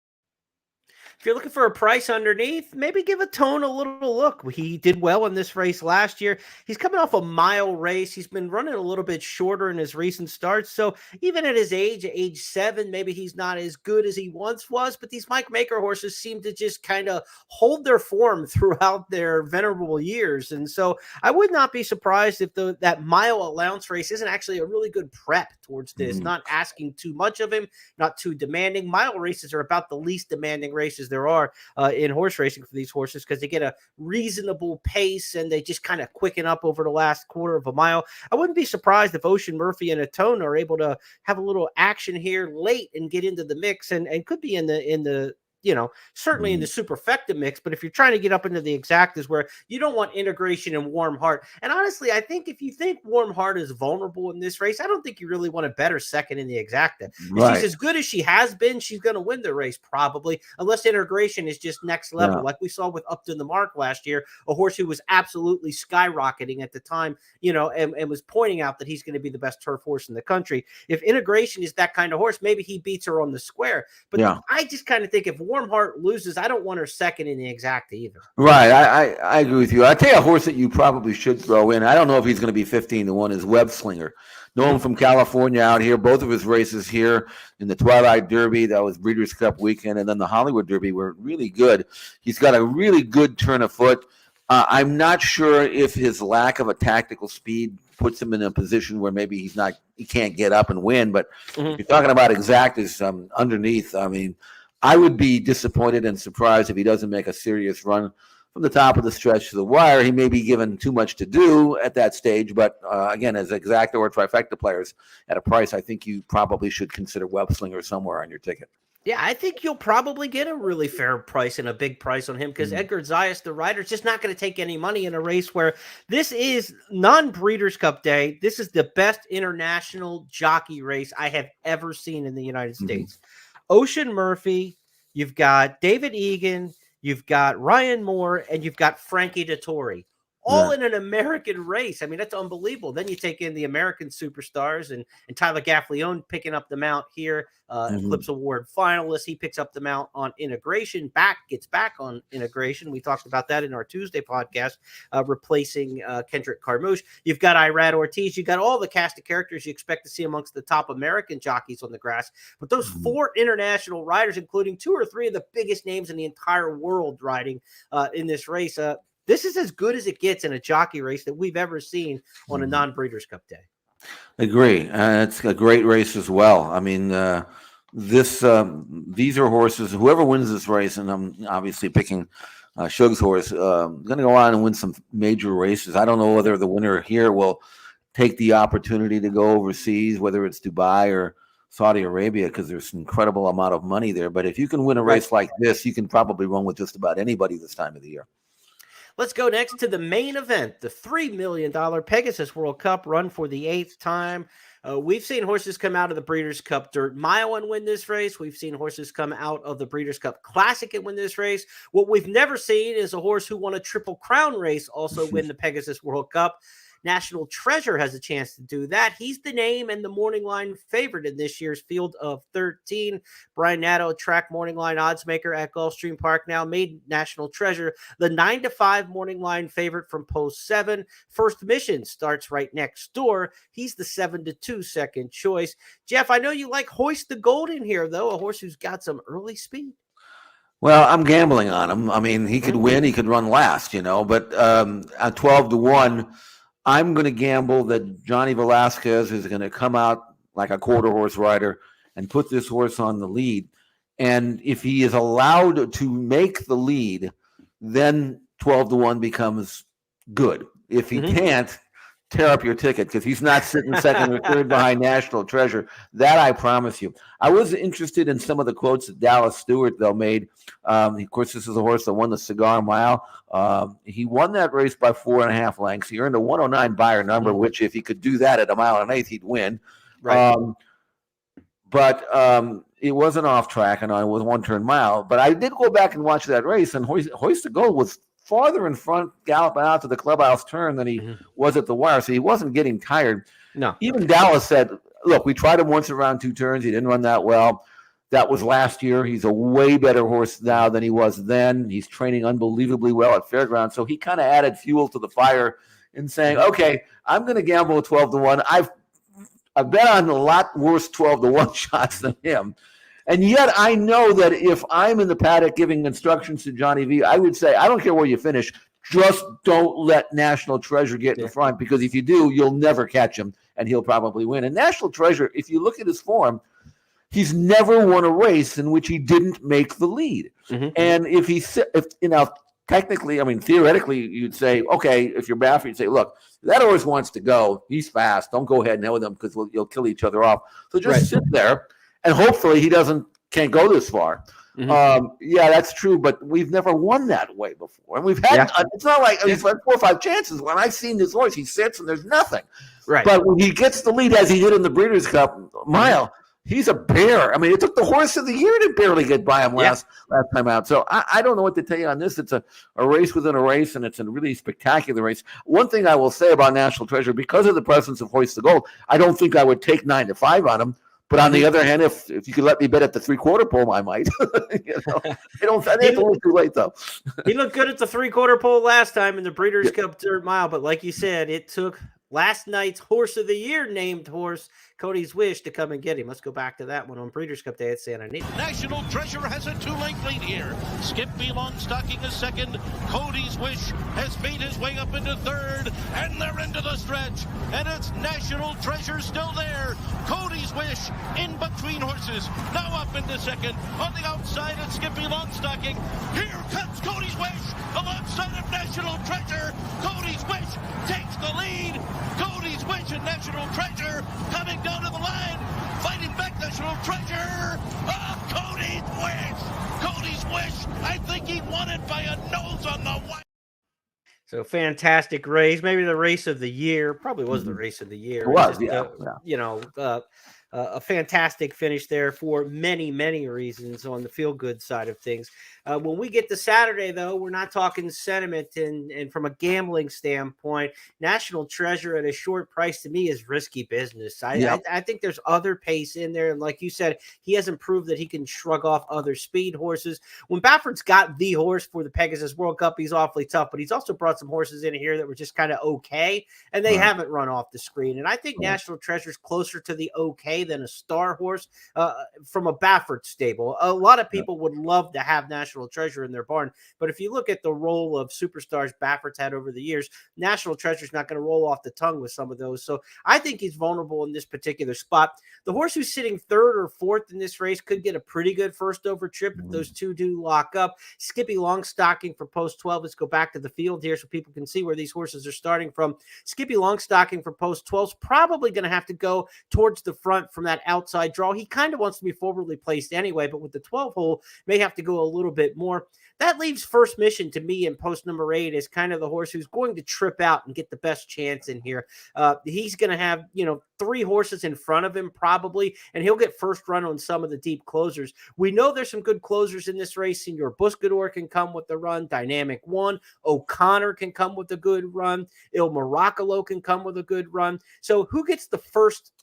If you're looking for a price underneath, maybe give a Tone a little look. He did well in this race last year. He's coming off a mile race. He's been running a little bit shorter in his recent starts. So even at his age 7, maybe he's not as good as he once was. But these Mike Maker horses seem to just kind of hold their form throughout their venerable years. And so I would not be surprised if that mile allowance race isn't actually a really good prep towards this. Not asking too much of him, not too demanding. Mile races are about the least demanding races there are in horse racing for these horses, because they get a reasonable pace and they just kind of quicken up over the last quarter of a mile. I wouldn't be surprised if Ocean Murphy and a Tone are able to have a little action here late and get into the mix and could be in the certainly in the superfecta mix. But if you're trying to get up into the exactas where you don't want Integration and Warm Heart, and honestly, I think if you think Warm Heart is vulnerable in this race, I don't think you really want a better second in the exacta. If she's as good as she has been, she's going to win the race probably, unless Integration is just next level, like we saw with Up to the Mark last year, a horse who was absolutely skyrocketing at the time, and was pointing out that he's going to be the best turf horse in the country. If Integration is that kind of horse, maybe he beats her on the square. But I just kind of think if Warm Heart loses, I don't want her second in the exacta either.
Right. I agree with you. I'll tell you a horse that you probably should throw in. I don't know if he's going to be 15-1 is Web Slinger. Know him from California out here. Both of his races here in the Twilight Derby, that was Breeders' Cup weekend, and then the Hollywood Derby were really good. He's got a really good turn of foot. I'm not sure if his lack of a tactical speed puts him in a position where maybe he can't get up and win. But if you're talking about exactas underneath, I mean, I would be disappointed and surprised if he doesn't make a serious run from the top of the stretch to the wire. He may be given too much to do at that stage, but again, as exacta or trifecta players at a price, I think you probably should consider Web Slinger somewhere on your ticket.
Yeah, I think you'll probably get a really fair price and a big price on him, because Edgar Zayas, the rider, is just not going to take any money in a race where this is non-Breeders' Cup Day. This is the best international jockey race I have ever seen in the United States. Ocean Murphy, you've got David Egan, you've got Ryan Moore, and you've got Frankie Dettori, all in an American race. I mean, that's unbelievable. Then you take in the American superstars and Tyler Gaffleone picking up the mount here, Eclipse Award finalist. He picks up the mount on Integration, gets back on Integration. We talked about that in our Tuesday podcast, replacing Kendrick Carmouche. You've got Irad Ortiz. You've got all the cast of characters you expect to see amongst the top American jockeys on the grass. But those 4 international riders, including 2 or 3 of the biggest names in the entire world riding in this race, this is as good as it gets in a jockey race that we've ever seen on a non-Breeders' Cup Day.
Agree. It's a great race as well. I mean, these are horses. Whoever wins this race, and I'm obviously picking Shug's horse, going to go on and win some major races. I don't know whether the winner here will take the opportunity to go overseas, whether it's Dubai or Saudi Arabia, because there's an incredible amount of money there. But if you can win a race like this, you can probably run with just about anybody this time of the year.
Let's go next to the main event, the $3 million Pegasus World Cup, run for the 8th time. We've seen horses come out of the Breeders' Cup Dirt Mile and win this race. We've seen horses come out of the Breeders' Cup Classic and win this race. What we've never seen is a horse who won a Triple Crown race also win the Pegasus World Cup. National Treasure has a chance to do that. He's the name and the morning line favorite in this year's field of 13. Brian Nadeau, track morning line odds maker at Gulfstream Park, now made National Treasure the 9-5 morning line favorite from post 7. First Mission starts right next door. He's the 7-2 second choice. Jeff, I know you like Hoist the Gold in here, though, a horse who's got some early speed.
Well, I'm gambling on him. I mean, he could win, he could run last, but at 12-1, I'm going to gamble that Johnny Velasquez is going to come out like a quarter horse rider and put this horse on the lead. And if he is allowed to make the lead, then 12-1 becomes good. If he can't, tear up your ticket because he's not sitting second or third behind National Treasure. That I promise you. I was interested in some of the quotes that Dallas Stewart, though, made. Of course, this is a horse that won the Cigar Mile. He won that race by 4.5 lengths. He earned a 109 buyer number, which if he could do that at 1 1/8, he'd win.
Right.
But it wasn't off track, and it was 1-turn mile. But I did go back and watch that race, and Hoist the Gold was farther in front, galloping out to the clubhouse turn than he was at the wire, so he wasn't getting tired.
No.
Even Dallas said, look, we tried him once around 2 turns. He didn't run that well. That was last year. He's a way better horse now than he was then. He's training unbelievably well at Fairgrounds. So he kind of added fuel to the fire in saying, okay, I'm going to gamble at 12-1. I've bet on a lot worse 12-1 shots than him. And yet I know that if I'm in the paddock giving instructions to Johnny V, I would say, I don't care where you finish, just don't let National Treasure get in front, because if you do, you'll never catch him, and he'll probably win. And National Treasure, if you look at his form, he's never won a race in which he didn't make the lead. And technically, I mean, theoretically, you'd say, okay, if you're Baffert, you'd say, look, that horse wants to go. He's fast. Don't go ahead and hit with him because you'll kill each other off. So just sit there. And hopefully he can't go this far. Yeah, that's true, but we've never won that way before. And we've had, it's not like we've had 4 or 5 chances. When I've seen this horse, he sits and there's nothing.
Right.
But when he gets the lead, as he did in the Breeders' Cup Mile, he's a bear. I mean, it took the Horse of the Year to barely get by him last time out. So I don't know what to tell you on this. It's a race within a race, and it's a really spectacular race. One thing I will say about National Treasure, because of the presence of Hoist the Gold, I don't think I would take 9-5 on him. But on the other hand, if you could let me bet at the 3/4 pole, I might. It's a little too late, though.
He looked good at the 3/4 pole last time in the Breeders' Cup Dirt Mile, but like you said, it took last night's Horse of the Year named horse, Cody's Wish, to come and get him. Let's go back to that one on Breeders' Cup Day at Santa Anita.
National Treasure has a 2-length lead here. Skippy Longstocking is second. Cody's Wish has made his way up into third, and they're into the stretch. And it's National Treasure still there. Cody's Wish in between horses. Now up into second. On the outside, it's Skippy Longstocking. Here comes Cody's Wish alongside of National Treasure. Cody's Wish takes the lead. Cody's Wish and National Treasure coming down to the line, fighting back National Treasure. Oh, Cody's Wish! Cody's Wish! I think he won it by a nose on the white.
So fantastic race, maybe the race of the year. Probably was the race of the year.
It was,
a fantastic finish there for many, many reasons on the feel-good side of things. When we get to Saturday, though, we're not talking sentiment, and from a gambling standpoint, National Treasure at a short price to me is risky business. I think there's other pace in there, and like you said, he hasn't proved that he can shrug off other speed horses. When Baffert's got the horse for the Pegasus World Cup, he's awfully tough, but he's also brought some horses in here that were just kind of okay, and they haven't run off the screen. And I think National Treasure's closer to the okay than a star horse from a Baffert stable. A lot of people would love to have National Treasure in their barn, but if you look at the role of superstars Baffert's had over the years, National Treasure's not going to roll off the tongue with some of those. So I think he's vulnerable in this particular spot. The horse who's sitting 3rd or 4th in this race could get a pretty good first over trip if those two do lock up. Skippy Longstocking for post 12. Let's go back to the field here so people can see where these horses are starting from. Skippy Longstocking for post 12 is probably going to have to go towards the front up from that outside draw. He kind of wants to be forwardly placed anyway, but with the 12 hole, may have to go a little bit more. That leaves First Mission to me in post number 8 as kind of the horse who's going to trip out and get the best chance in here. He's going to have, 3 horses in front of him probably, and he'll get first run on some of the deep closers. We know there's some good closers in this race. Senor Buscador can come with the run. Dynamic One. O'Connor can come with a good run. Il Miracolo can come with a good run. So who gets the first,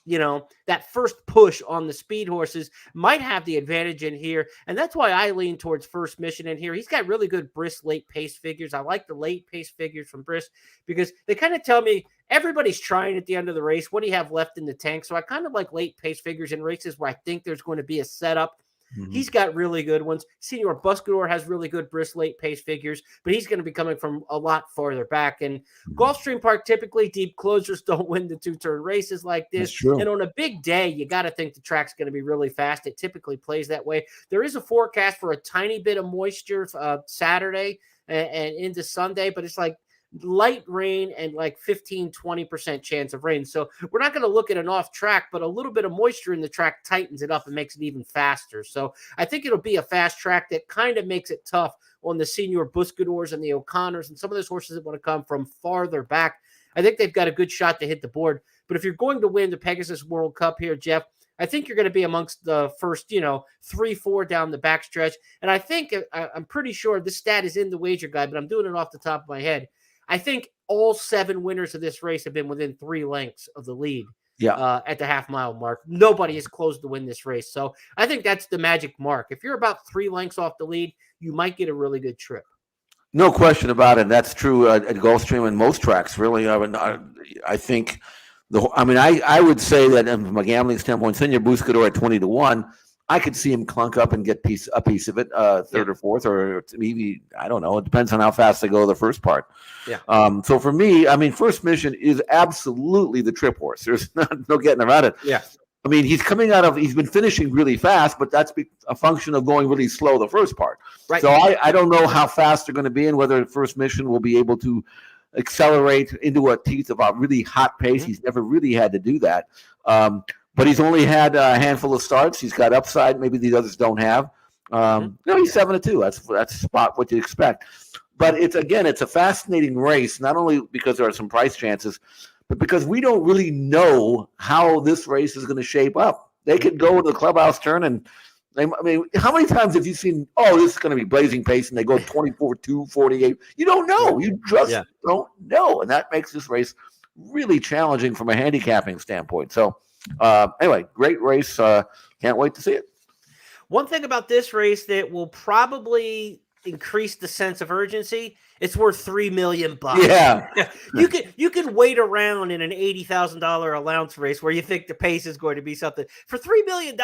that first push on the speed horses might have the advantage in here. And that's why I lean towards First Mission in here. He's got really good Brisk late pace figures. I like the late pace figures from Brisk because they kind of tell me everybody's trying at the end of the race. What do you have left in the tank? So I kind of like late pace figures in races where I think there's going to be a setup. Mm-hmm. He's got really good ones. Senor Buscador has really good Brisk late pace figures, but he's going to be coming from a lot farther back. And Gulfstream Park, typically deep closers don't win the 2-turn races like this. And on a big day, you got to think the track's going to be really fast. It typically plays that way. There is a forecast for a tiny bit of moisture Saturday and into Sunday, but it's like light rain and like 15-20% chance of rain. So we're not going to look at an off track, but a little bit of moisture in the track tightens it up and makes it even faster. So I think it'll be a fast track that kind of makes it tough on the Senor Buscadors and the O'Connors and some of those horses that want to come from farther back. I think they've got a good shot to hit the board. But if you're going to win the Pegasus World Cup here, Jeff, I think you're going to be amongst the first, 3-4 down the backstretch. And I think I'm pretty sure this stat is in the wager guide, but I'm doing it off the top of my head. I think all 7 winners of this race have been within 3 lengths of the lead at the half-mile mark. Nobody has closed to win this race. So I think that's the magic mark. If you're about 3 lengths off the lead, you might get a really good trip.
No question about it. That's true at Gulfstream and most tracks, really. I think I would say that from a gambling standpoint, Senor Buscador at 20-1, I could see him clunk up and get a piece of it, third or fourth, or maybe, I don't know. It depends on how fast they go the first part. Yeah. So for me, First Mission is absolutely the trip horse. There's no getting around it.
Yeah.
He's been finishing really fast, but that's a function of going really slow the first part. Right. So I don't know how fast they're going to be and whether First Mission will be able to accelerate into a teeth of a really hot pace. Mm-hmm. He's never really had to do that. But he's only had a handful of starts. He's got upside. Maybe the others don't have. He's 7-2. That's spot what you expect. But it's a fascinating race, not only because there are some price chances, but because we don't really know how this race is going to shape up. They could go to the clubhouse turn and how many times have you seen, this is going to be blazing pace, and they go 24-2, 48? You don't know. You just don't know. And that makes this race really challenging from a handicapping standpoint. So, anyway, great race. Can't wait to see it.
One thing about this race that will probably increase the sense of urgency, it's worth $3 million.
Yeah.
You can wait around in an $80,000 allowance race where you think the pace is going to be something. For $3 million,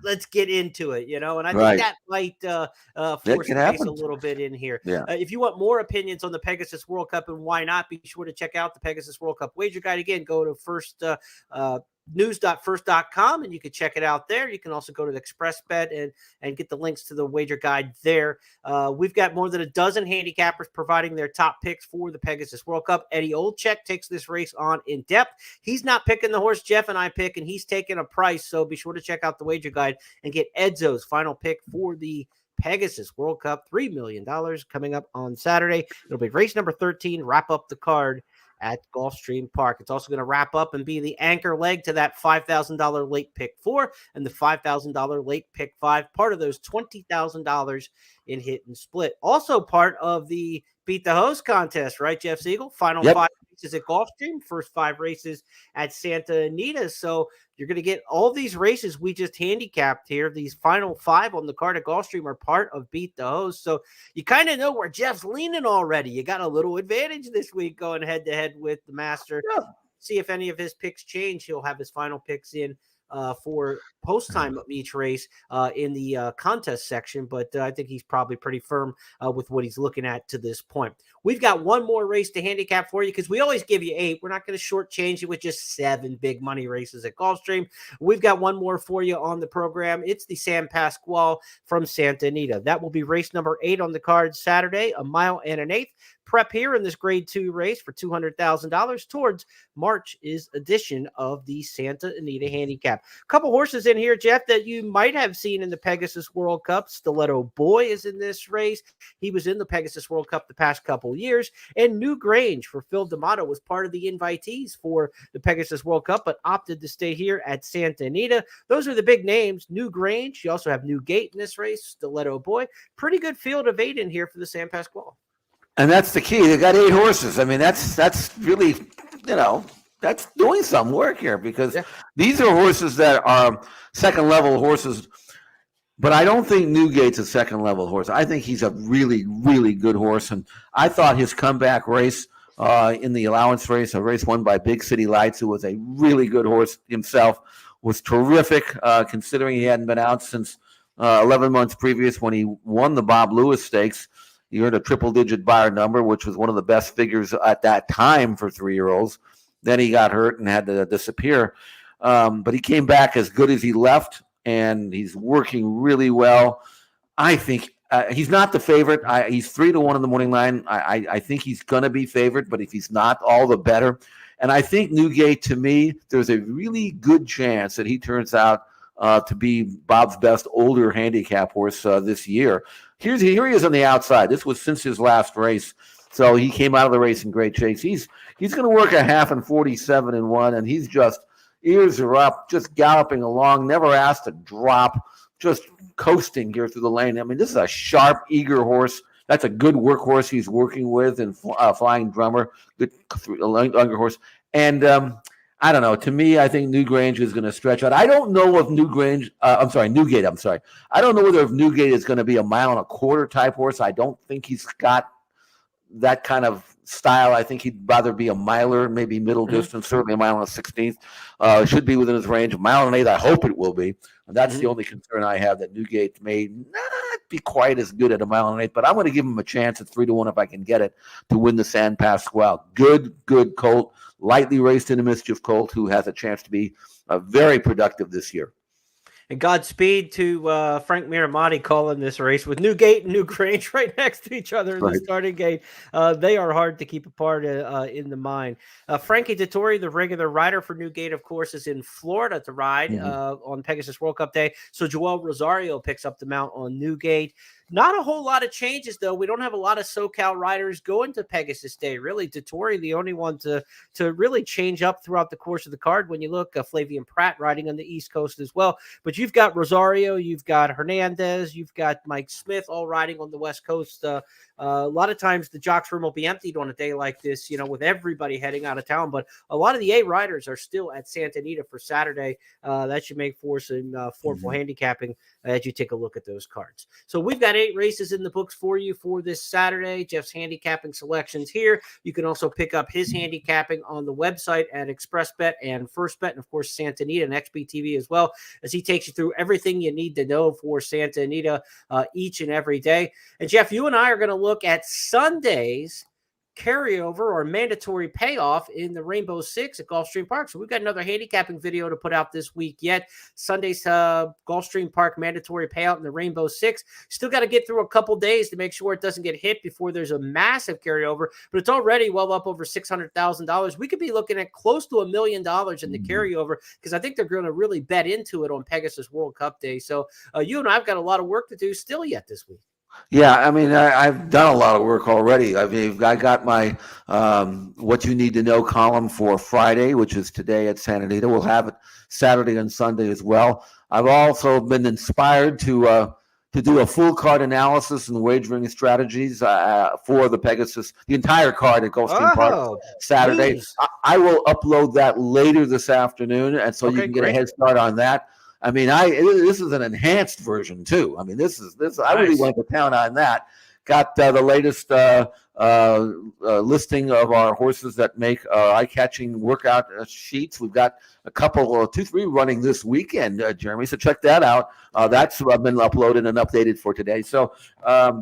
let's get into it, and I think that might force the pace a little bit in here. Yeah. If you want more opinions on the Pegasus World Cup and why not, be sure to check out the Pegasus World Cup wager guide. Again, go to news.first.com and you can check it out there. You can also go to the Express Bet and get the links to the wager guide there. We've got more than a dozen handicappers providing their top picks for the Pegasus World Cup. Eddie Olczyk takes this race on in depth. He's not picking the horse Jeff and I pick, and he's taking a price. So be sure to check out the wager guide and get Edzo's final pick for the Pegasus World Cup. $3 million coming up on Saturday. It'll be race number 13, wrap up the card at Gulfstream Park. It's also going to wrap up and be the anchor leg to that $5,000 late pick 4 and the $5,000 late pick 5, part of those $20,000 in hit and split. Also part of the Beat the Host contest, right, Jeff Siegel? Final 5 races at Gulfstream, first 5 races at Santa Anita. So you're going to get all these races we just handicapped here. These final 5 on the card at Gulfstream are part of Beat the Host. So you kind of know where Jeff's leaning already. You got a little advantage this week going head-to-head with the Master. Yeah. See if any of his picks change. He'll have his final picks in for post time of each race in the contest section, but I think he's probably pretty firm with what he's looking at to this point. We've got one more race to handicap for you because we always give you 8. We're not going to shortchange you with just 7 big money races at Gulfstream. We've got one more for you on the program. It's the San Pasqual from Santa Anita. That will be race number 8 on the card Saturday, 1 mile and an eighth. Prep here in this grade 2 race for $200,000 towards March's edition of the Santa Anita Handicap. A couple horses in here, Jeff, that you might have seen in the Pegasus World Cup. Stiletto Boy is in this race. He was in the Pegasus World Cup the past couple years. And New Grange for Phil D'Amato was part of the invitees for the Pegasus World Cup, but opted to stay here at Santa Anita. Those are the big names. New Grange. You also have New Gate in this race. Stiletto Boy. Pretty good field of 8 in here for the San Pasqual.
And that's the key. They got 8 horses. I mean, that's really, that's doing some work here because these are horses that are second level horses. But I don't think Newgate's a second level horse. I think he's a really, really good horse. And I thought his comeback race in the allowance race, a race won by Big City Lights, who was a really good horse himself, was terrific considering he hadn't been out since 11 months previous when he won the Bob Lewis Stakes. He earned a triple-digit buyer number, which was one of the best figures at that time for 3-year-olds. Then he got hurt and had to disappear. But he came back as good as he left, and he's working really well. I think he's not the favorite. He's 3-1 in the morning line. I think he's going to be favored, but if he's not, all the better. And I think Newgate, to me, there's a really good chance that he turns out to be Bob's best older handicap horse this year. Here he is on the outside. This was since his last race, so he came out of the race in great shape. He's going to work a half and 47-1, and he's just ears are up, just galloping along, never asked to drop, just coasting here through the lane. I mean, this is a sharp, eager horse. That's a good workhorse he's working with, and Flying Drummer, good younger horse, and. I don't know. To me, I think New Grange is going to stretch out. I don't know if Newgate. I don't know whether if Newgate is going to be a 1.25 mile type horse. I don't think he's got that kind of style. I think he'd rather be a miler, maybe middle distance, certainly 1 mile and a 16th. Should be within his range. 1 mile and 1/8. I hope it will be. And that's the only concern I have, that Newgate may not be quite as good at 1 mile and 1/8. But I'm going to give him a chance at 3-1 if I can get it to win the San Pasqual. Good colt. Lightly raced in a Mischief colt who has a chance to be very productive this year.
And Godspeed to Frank Miramati calling this race with Newgate and New Grange right next to each other in the starting gate. They are hard to keep apart in the mind. Frankie Dettori, the regular rider for Newgate, of course, is in Florida to ride on Pegasus World Cup Day. So Joel Rosario picks up the mount on Newgate. Not a whole lot of changes, though. We don't have a lot of SoCal riders going to Pegasus Day. Really, Dettori, the only one to really change up throughout the course of the card. When you look, Flavian Pratt riding on the East Coast as well. But you've got Rosario, you've got Hernandez, you've got Mike Smith all riding on the West Coast. A lot of times the jocks room will be emptied on a day like this, with everybody heading out of town. But a lot of the A riders are still at Santa Anita for Saturday. That should make for some formidable handicapping as you take a look at those cards. So we've got 8 races in the books for you for this Saturday. Jeff's handicapping selections here. You can also pick up his handicapping on the website at ExpressBet and FirstBet, and of course Santa Anita and XBTV as well, as he takes you through everything you need to know for Santa Anita each and every day. And Jeff, you and I are going to look at Sunday's carryover or mandatory payoff in the Rainbow Six at Gulfstream Park. So we've got another handicapping video to put out this week yet. Sunday's Gulfstream Park mandatory payout in the Rainbow Six. Still got to get through a couple days to make sure it doesn't get hit before there's a massive carryover, but it's already well up over $600,000. We could be looking at close to $1 million in the carryover, because I think they're going to really bet into it on Pegasus World Cup Day. So you and I've got a lot of work to do still yet this week.
Yeah, I mean, I've done a lot of work already. I mean, I got my What You Need to Know column for Friday, which is today at Santa Anita. We'll have it Saturday and Sunday as well. I've also been inspired to do a full card analysis and wagering strategies for the Pegasus, the entire card at Gulfstream Park Saturday. I will upload that later this afternoon, and so you can get a head start on that. I mean, this is an enhanced version too. I mean, this. I really went to town on that, got the latest listing of our horses that make eye-catching workout sheets. We've got a couple, 2, 3 running this weekend, Jeremy. So check that out. That's been uploaded and updated for today. So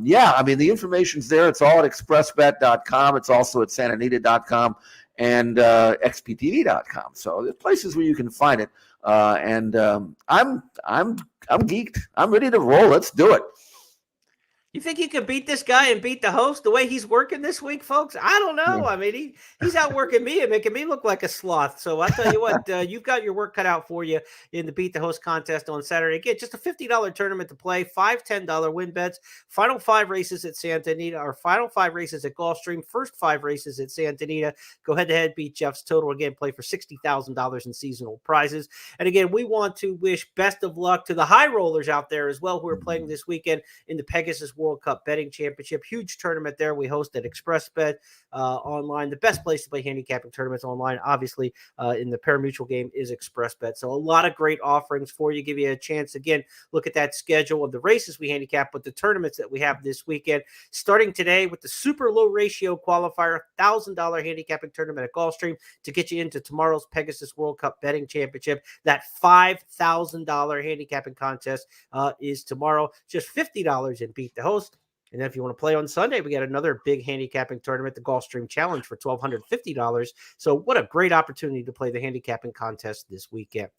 yeah, I mean, the information's there. It's all at expressbet.com. It's also at santanita.com and xptv.com. So there's places where you can find it. And I'm geeked. I'm ready to roll. Let's do it.
You think you could beat this guy and beat the host the way he's working this week, folks? I don't know. I mean, he's outworking me and making me look like a sloth. So I'll tell you what, you've got your work cut out for you in the Beat the Host contest on Saturday. Again, just a $50 tournament to play, 5 $10 win bets, final 5 races at Santa Anita, or final 5 races at Gulfstream, first 5 races at Santa Anita. Go head-to-head, beat Jeff's total. Again, play for $60,000 in seasonal prizes. And again, we want to wish best of luck to the high rollers out there as well who are playing this weekend in the Pegasus World Cup betting championship. Huge tournament there. We host at ExpressBet online. The best place to play handicapping tournaments online, obviously, in the pari-mutuel game is ExpressBet. So a lot of great offerings for you. Give you a chance, again, look at that schedule of the races we handicap, but the tournaments that we have this weekend, starting today with the super low ratio qualifier, $1,000 handicapping tournament at Gulfstream to get you into tomorrow's Pegasus World Cup betting championship. That $5,000 handicapping contest is tomorrow. Just $50 in Beat the Host. And then if you want to play on Sunday, we got another big handicapping tournament, the Gulfstream Challenge, for $1,250. So what a great opportunity to play the handicapping contest this weekend.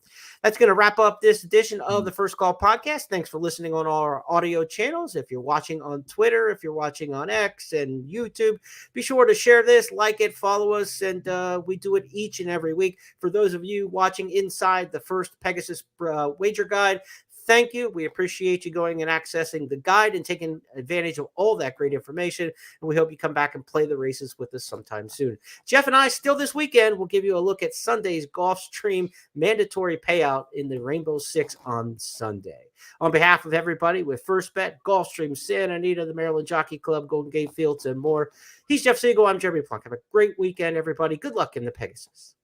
That's going to wrap up this edition of the First Call Podcast. Thanks for listening on our audio channels. If you're watching on Twitter, if you're watching on X and YouTube, be sure to share this, like it, follow us, and we do it each and every week. For those of you watching inside the first Pegasus Wager Guide, thank you. We appreciate you going and accessing the guide and taking advantage of all that great information. And we hope you come back and play the races with us sometime soon. Jeff and I, still this weekend, will give you a look at Sunday's Gulfstream mandatory payout in the Rainbow Six on Sunday. On behalf of everybody with First Bet, Gulfstream, Santa Anita, the Maryland Jockey Club, Golden Gate Fields, and more, he's Jeff Siegel. I'm Jeremy Plonk. Have a great weekend, everybody. Good luck in the Pegasus.